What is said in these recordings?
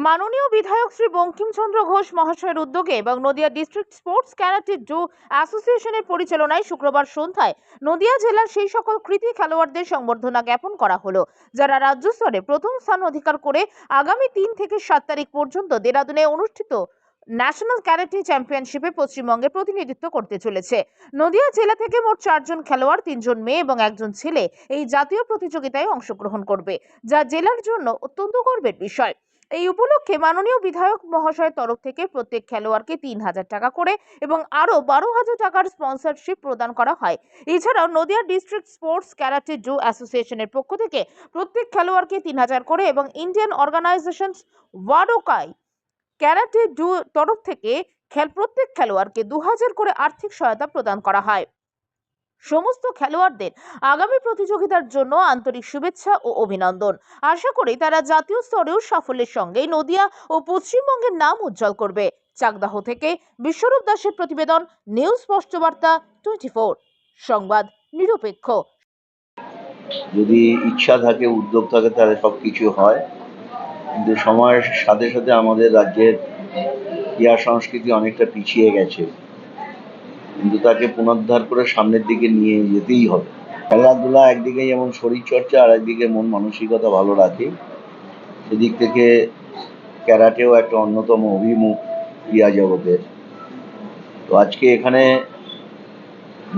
মাননীয় বিধায়ক শ্রী বঙ্কিমচন্দ্র ঘোষ মহাশয়ের উদ্যোগে এবং Nadia district sports karate do অ্যাসোসিয়েশনের পরিচালনায় শুক্রবার সন্ধ্যায় নদিয়া জেলার সেই সকল কৃতী খেলোয়াড়দের সংবর্ধনা জ্ঞাপন করা হলো, যারা রাজ্য স্তরে প্রথম স্থান অধিকার করে আগামী 3 থেকে 7 তারিখ পর্যন্ত দেরাদুনে অনুষ্ঠিত ন্যাশনাল ক্যারাটে চ্যাম্পিয়নশিপে পশ্চিমবঙ্গে প্রতিনিধিত্ব করতে চলেছে। নদিয়া জেলা থেকে মোট 4 জন খেলোয়াড়, 3 জন মেয়ে এবং 1 জন ছেলে এই জাতীয় প্রতিযোগিতায় অংশগ্রহণ করবে, যা জেলার জন্য অত্যন্ত গর্বের বিষয়। এই উপলক্ষে মাননীয় বিধায়ক মহাশয়ের তরফ থেকে প্রত্যেক খেলোয়াড়কে 3,000 টাকা করে এবং আরো 12,000 টাকার স্পন্সরশিপ প্রদান করা হয়। এছাড়াও Nadia district sports karate do অ্যাসোসিয়েশনের পক্ষ থেকে প্রত্যেক খেলোয়াড়কে 3,000 করে এবং ইন্ডিয়ান অর্গানাইজেশন ওয়াডোকাই ক্যারাটে ডু তরফ থেকে প্রত্যেক খেলোয়াড়কে 2,000 করে আর্থিক সহায়তা প্রদান করা হয়। সমস্ত খেলোয়াড়দের আগামী প্রতিযোগিতার জন্য আন্তরিক শুভেচ্ছা ও অভিনন্দন। আশা করি তারা জাতীয় স্তরেও সাফল্যের সঙ্গে নদিয়া ও পশ্চিমবঙ্গের নাম উজ্জ্বল করবে। চাকদাহ থেকে বিশ্বরূপ দাসের প্রতিবেদন, নিউজ স্পষ্ট বার্তা 24, সংবাদ নিরপেক্ষ। যদি ইচ্ছা থাকে, উদ্যোগ থাকে, তাহলে সবকিছু হয়। কিন্তু সময়ের সাথে সাথে আমাদের রাজ্যের ক্রীড়া সংস্কৃতি অনেকটা পিছিয়ে গেছে, কিন্তু তাকে পুনরুদ্ধার করে সামনের দিকে নিয়ে যেতেই হবে। খেলাধুলা একদিকে যেমন শরীরচর্চা, আর একদিকে মন মানসিকতা ভালো রাখে। সেদিক থেকে ক্যারাটেও একটা অন্যতম অভিমুখ ক্রীড়া জগতের। তো আজকে এখানে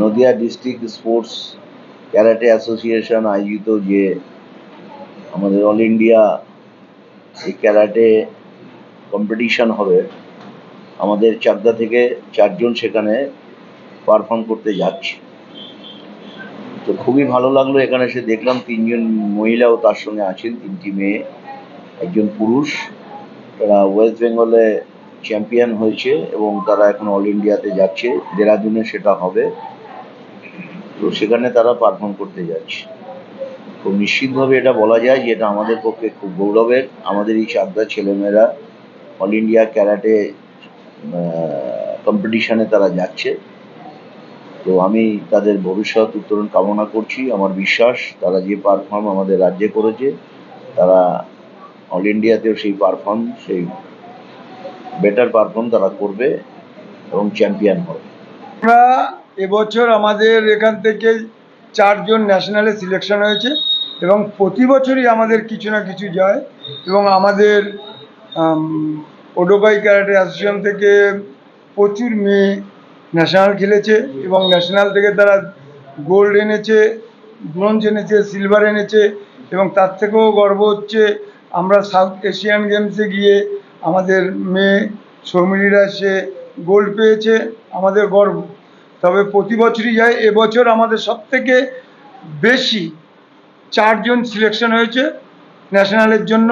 Nadia district sports karate association আয়োজিত যে আমাদের অল ইন্ডিয়া এই ক্যারাটে কম্পিটিশন হবে, আমাদের চাকদা থেকে 4 জন সেখানে পারফর্ম করতে যাচ্ছে। তো খুবই ভালো লাগলো এখানে এসে দেখলাম 3 জন মহিলাও তার সঙ্গে আছেন, 3টি মেয়ে, 1 জন পুরুষ। তারা ওয়েস্ট বেঙ্গলে চ্যাম্পিয়ন হয়েছে এবং তারা এখন অল ইন্ডিয়াতে যাচ্ছে, দেরাদুনে সেটা হবে। তো সেখানে তারা পারফর্ম করতে যাচ্ছে। খুব নিশ্চিতভাবে এটা বলা যায় যে এটা আমাদের পক্ষে খুব গৌরবের। আমাদের এই চাকদার ছেলেমেয়েরা অল ইন্ডিয়া ক্যারাটে কম্পিটিশনে তারা যাচ্ছে। তো আমি তাদের ভবিষ্যৎ উত্তরণ কামনা করছি। আমার বিশ্বাস তারা যে পারফর্ম আমাদের রাজ্যে করেছে, তারা অল ইন্ডিয়াতেও সেই পারফর্ম, সেই বেটার পারফর্ম তারা করবে এবং চ্যাম্পিয়ন হবে। আমরা এবছর আমাদের এখান থেকে 4 জন ন্যাশনালে সিলেকশন হয়েছে এবং প্রতি বছরই আমাদের কিছু না কিছু যায়। এবং আমাদের ওডোকাই ক্যারাটে অ্যাসোসিয়েশন থেকে প্রচুর মেয়ে ন্যাশনাল খেলেছে এবং ন্যাশনাল থেকে তারা গোল্ড এনেছে, ব্রোঞ্জ এনেছে, সিলভার এনেছে। এবং তার থেকেও গর্ব হচ্ছে আমরা সাউথ এশিয়ান গেমসে গিয়ে আমাদের মেয়ে সৌমিলিরা সে গোল্ড পেয়েছে, আমাদের গর্ব। তবে প্রতি বছরই যায়, এবছর আমাদের সবথেকে বেশি 4 জন সিলেকশন হয়েছে ন্যাশনালের জন্য,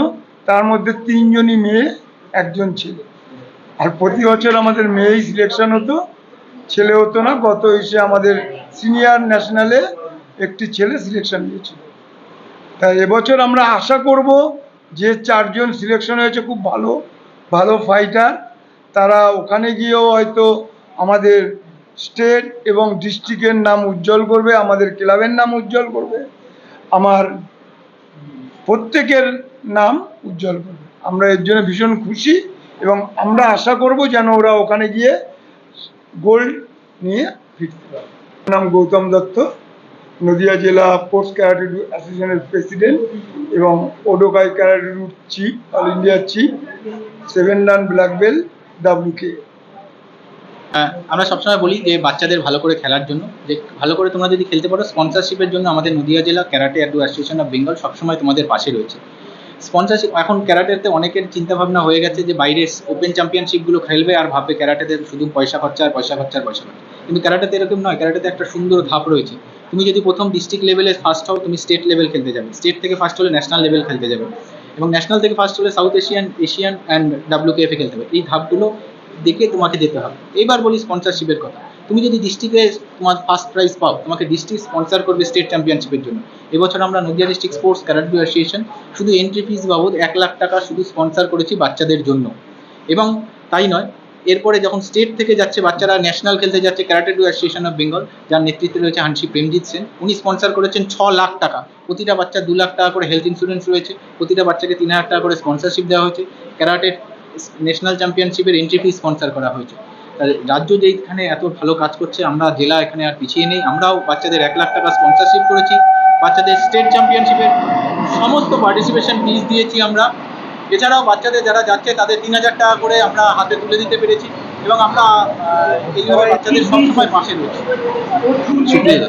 তার মধ্যে 3 জনই মেয়ে, 1 জন ছেলে। আর প্রতি বছর আমাদের মেয়েই সিলেকশন হতো, ছেলে হতো না। গত এসে আমাদের সিনিয়র ন্যাশনালে একটি ছেলে সিলেকশন নিয়েছিল। তাই এবছর আমরা আশা করব যে 4 জন সিলেকশন হয়েছে খুব ভালো ভালো ফাইটার, তারা ওখানে গিয়েও হয়তো আমাদের স্টেট এবং ডিস্ট্রিক্টের নাম উজ্জ্বল করবে, আমাদের ক্লাবের নাম উজ্জ্বল করবে, আমার প্রত্যেকের নাম উজ্জ্বল করবে। আমরা এর জন্য ভীষণ খুশি এবং আমরা আশা করব যেন ওরা ওখানে গিয়ে গোল্ড নিয়ে ফিরতে পারে। নাম গৌতম দত্ত, নদিয়া জেলা স্পোর্টস ক্যারাটে অ্যাসোসিয়েশনের প্রেসিডেন্ট এবং Odokai karate chief, all India chief, 7 dan black belt WK। আমরা সবসময় বলি যে বাচ্চাদের ভালো করে খেলার জন্য, যে ভালো করে তোমরা যদি খেলতে পারো, স্পন্সরশিপের জন্য আমাদের নদিয়া জেলা ক্যারাটে অ্যাসোসিয়েশন অফ বেঙ্গল সবসময় তোমাদের পাশে রয়েছে। স্পন্সরশিপ এখন ক্যারাটেতে অনেকের চিন্তাভাবনা হয়ে গেছে যে বাইরে ওপেন চ্যাম্পিয়নশিপগুলো খেলবে আর ভাববে ক্যারাটেতে শুধু পয়সা খরচা আর পয়সা খরচা আর পয়সা খরচা, কিন্তু ক্যারাটেতে এরকম নয়। ক্যারাটেতে একটা সুন্দর ধাপ রয়েছে। তুমি যদি প্রথম ডিস্ট্রিক্ট লেভেলে ফার্স্ট হও, তুমি স্টেট লেভেল খেলতে যাবে, স্টেট থেকে ফার্স্ট হলে ন্যাশনাল লেভেল খেলতে যাবে এবং ন্যাশনাল থেকে ফার্স্ট হলে সাউথ এশিয়ান অ্যান্ড WKF খেলতে হবে। এই ধাপগুলো দেখে তোমাকে যেতে হবে। এবার বলি স্পন্সরশিপের কথা। তুমি যদি ডিস্ট্রিক্টে তোমার ফার্স্ট প্রাইজ পাও, তোমাকে ডিস্ট্রিক্ট স্পন্সর করবে স্টেট চ্যাম্পিয়নশিপের জন্য। এবছর আমরা Nadia district sports karate association শুধু এন্ট্রি ফিস বাবদ 1 লাখ টাকা শুধু স্পন্সর করেছি বাচ্চাদের জন্য। এবং তাই নয়, এরপরে যখন স্টেট থেকে যাচ্ছে বাচ্চারা ন্যাশনাল খেলতে যাচ্ছে, karate do association of Bengal, যার নেতৃত্বে রয়েছে হানসি প্রেমজিৎ সেন, উনি স্পন্সর করেছেন 6 লাখ টাকা। প্রতিটা বাচ্চা 2 লাখ টাকা করে হেলথ ইন্স্যুরেন্স রয়েছে, প্রতিটা বাচ্চাকে 3,000 টাকা করে স্পন্সরশিপ দেওয়া হয়েছে, ক্যারাটে ন্যাশনাল চ্যাম্পিয়নশিপের এন্ট্রি ফি স্পন্সর করা হয়েছে। রাজ্য যেখানে এত ভালো কাজ করছে, আমরা জেলা এখানে আর পিছিয়ে নেই। আমরাও বাচ্চাদের 1 লাখ টাকা স্পন্সরশিপ করেছি, বাচ্চাদের স্টেট চ্যাম্পিয়নশিপের সমস্ত পার্টিসিপেশন ফিস দিয়েছি আমরা। এছাড়াও বাচ্চাদের যারা যাচ্ছে তাদের 3,000 টাকা করে আমরা হাতে তুলে দিতে পেরেছি এবং আমরা এইভাবে বাচ্চাদের সবসময় পাশে রয়েছি। সুপ্রিয় দা।